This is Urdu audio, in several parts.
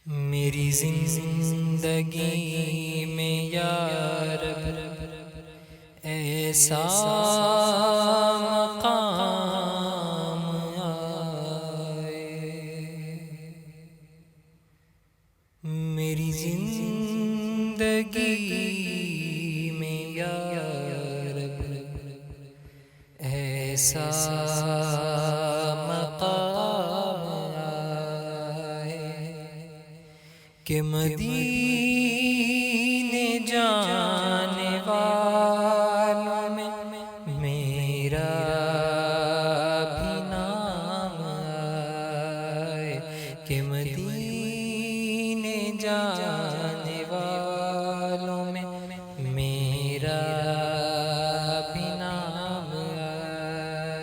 میری زندگی میں یا رب ایسا مقام آئے، میری زندگی میں یا رب ایسا مقام آئے کہ مدینے جانے والوں میں میرا بھی نام آئے، کہ مدینے جانے والوں میں میرا بھی نام آئے۔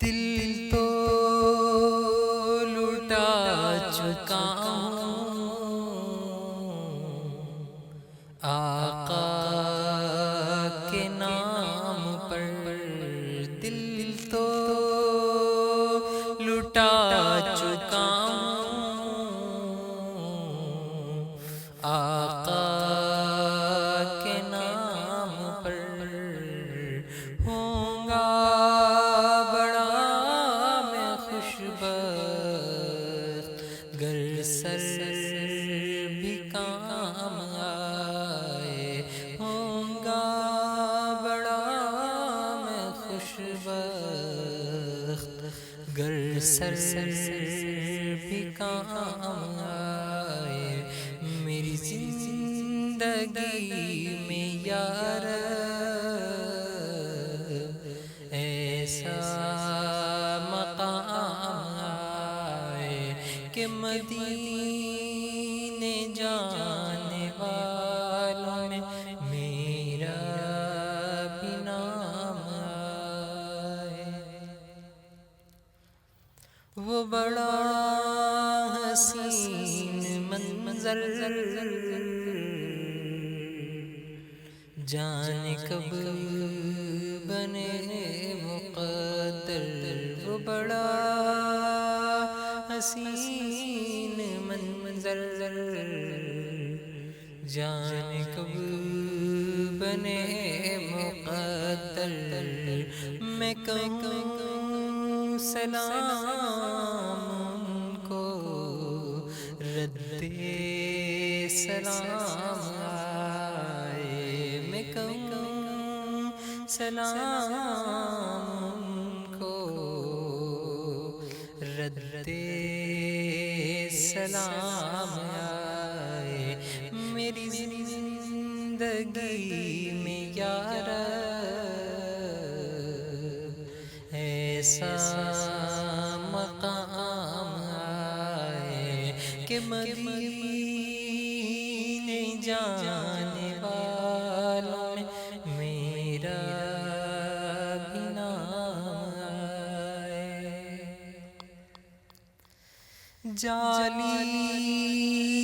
دل تو چکا آقا کے نام پر، دل تو لٹا چکا آقا کے نام پر، ہوں گا بڑا میں خوش بخت گر سر بھی کام آئے، ہوں گا بڑا میں خوش بخت گر سر بھی کام آئے، میری زندگی میں یا رب ایسا مقام آئے کہ مدینے جانے والوں میں میرا بھی نام آئے۔ وہ بڑا حسین منظر جانے کب بنے مقدر، وہ بڑا حسین منظر جانے کب بنے مقدر، میں کہوں سلام ان کو رد سلام آئے، میں کہوں سلام ان کو رد سلام آئے، میری زندگی میں یا رب ایسا مقام آئے کہ مدینے جانے والوں میں میرا بھی نام آئے۔ جالی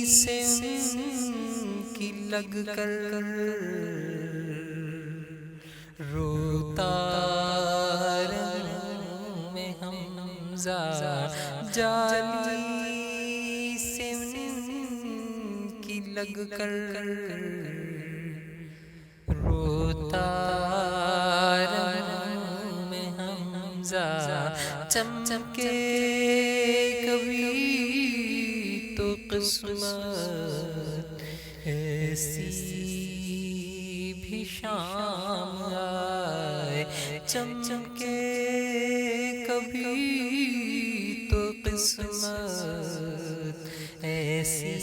سے ان کی لگ کر روتا رہوں میں حمزہ، جالی سے ان کی لگ کر روتا رہوں میں حمزہ، چمچمکے کبھی تو قسمت ایسی بھی شام آئے، چمچمکے کبھی تو قسمت ایسی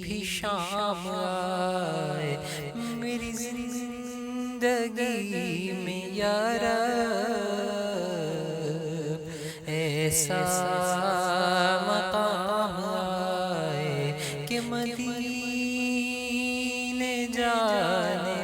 بھی شام آئے، میری زندگی میں یا رب ایسا مقام آئے کہ مدینے جانے